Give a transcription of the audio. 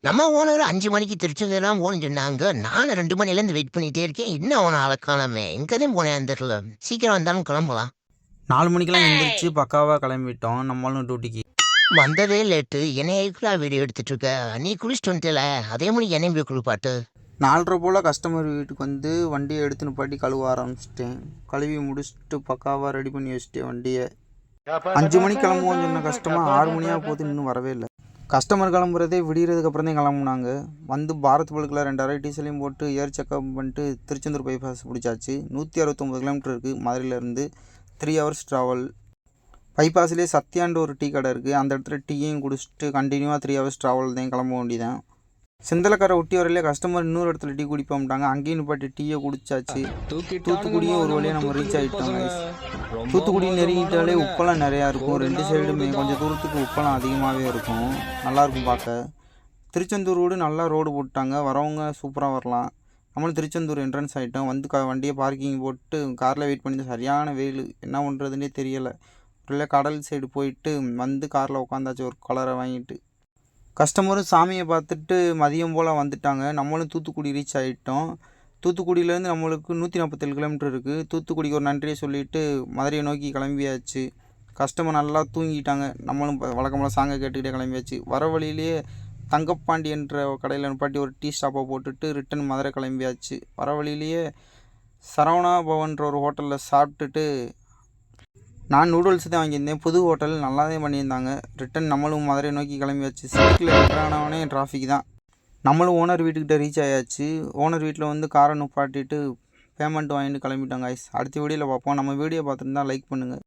நம்ம ஓனர் 5 மணிக்கு திருச்செந்தூர்லாம் போகணும்னு சொன்னாங்க. நானும் 2 மணிலேருந்து வெயிட் பண்ணிட்டே இருக்கேன். இன்னும் அவன ஆள காணோமே! எங்க தான் போனான்னு தெரியல. சீக்கிரம் வந்தாலும் கிளம்பலாம். 4 மணிக்கெல்லாம் எந்திரிச்சு பக்காவா கிளம்பிட்டோம் நம்மளும் டியூட்டிக்கு. வந்ததே லேட்டு. என்னைய எதுக்குடா வீடியோ எடுத்துட்டு இருக்க? நீ குளிச்சுட்டு வந்துட்டல. அதே மாரி என்னையும் போய் குளிப்பாட்டு. 4:30 போல் கஸ்டமர் வீட்டுக்கு வந்து வண்டியை எடுத்து நிப்பாட்டி கழுவ ஆரம்பிச்சிட்டேன். கழுவி முடிச்சுட்டு பக்காவாக ரெடி பண்ணி வச்சுட்டேன் வண்டியை. 5 மணிக்கு கிளம்புவோன்னு சொன்ன கஸ்டமர் 6 மணியாக போது இன்னும் வரவே இல்லை. கஸ்டமர் கிளம்புறதே விடியறதுக்கு அப்புறம் தான் கிளம்புனாங்க. வந்து பாரத் பல்கில் 2 அரை டீசலையும் போட்டு ஏர் செக்அப் பண்ணிட்டு திருச்செந்தூர் பைபாஸ் பிடிச்சாச்சு. 169 கிலோமீட்டர் இருக்குது மதுரையிலேருந்து. 3 ஹவர்ஸ் ட்ராவல். பைபாஸ்லேயே சத்யான்ற ஒரு டீ கடை இருக்குது. அந்த இடத்துல டீயையும் குடிச்சிட்டு கண்டினியூவாக 3 ஹவர்ஸ் ட்ராவல் தான் கிளம்ப வேண்டியதான். செந்தலக்கரை ஒட்டி வரையிலே கஸ்டமர் இன்னொரு இடத்துல டீ குடிப்போம்ட்டாங்க. அங்கேயும் நிப்பாட்டி டீயை குடிச்சாச்சு. தூத்துக்குடியும் ஒரு வழியாக நம்ம ரீச் ஆகிட்டோம் கைஸ். தூத்துக்குடி நெருங்கிட்டாலே உப்பெல்லாம் நிறையா இருக்கும். 2 சைடுமே கொஞ்சம் தூரத்துக்கு உப்பெல்லாம் அதிகமாகவே இருக்கும். நல்லாயிருக்கும் பார்க்க. திருச்செந்தூர் ரோடு நல்லா ரோடு போட்டாங்க. வரவங்க சூப்பராக வரலாம். நம்மளும் திருச்செந்தூர் என்ட்ரன்ஸ் ஆகிட்டோம். வந்து வண்டியை பார்க்கிங் போட்டு காரில் வெயிட் பண்ணி சரியான வெயில் என்ன பண்ணுறதுனே தெரியலை. இல்லை கடல் சைடு போயிட்டு வந்து காரில் உட்காந்தாச்சு ஒரு கலரை வாங்கிட்டு. கஸ்டமரும் சாமியை பார்த்துட்டு மதியம் போல் வந்துட்டாங்க. நம்மளும் தூத்துக்குடி ரீச் ஆகிட்டோம். தூத்துக்குடியிலேருந்து நம்மளுக்கு 147 கிலோமீட்டர் இருக்குது. தூத்துக்குடிக்கு ஒரு நன்றியை சொல்லிவிட்டு மதுரையை நோக்கி கிளம்பியாச்சு. கஸ்டமர் நல்லா தூங்கிட்டாங்க. நம்மளும் வழக்கமாக சாங்கை கேட்டுக்கிட்டே கிளம்பியாச்சு. வர வழியிலேயே தங்கப்பாண்டி என்ற கடையில் நிப்பாட்டி ஒரு டீ ஸ்டாப்பை போட்டுட்டு ரிட்டன் மதுரை கிளம்பியாச்சு. வர வழியிலேயே சரவணா பவன்ற ஒரு ஹோட்டலில் சாப்பிட்டுட்டு நான் நூடுல்ஸ் தான் வாங்கியிருந்தேன். புது ஹோட்டல் நல்லா தான் பண்ணியிருந்தாங்க. ரிட்டன் நம்மளும் மதுரை நோக்கி கிளம்பியாச்சு. சிட்டிக்குள்ளே என்ட்ரானவனே டிராஃபிக் தான். நம்மளும் ஓனர் வீட்டுக்கிட்ட ரீச் ஆயாச்சு. ஓனர் வீட்டில் வந்து காரை நிப்பாட்டிட்டு பேமெண்ட் வாங்கிட்டு கிளம்பிட்டோம் கைஸ். அடுத்த வீடியோவில் பார்ப்போம். நம்ம வீடியோ பார்த்துருந்தா லைக் பண்ணுங்கள்.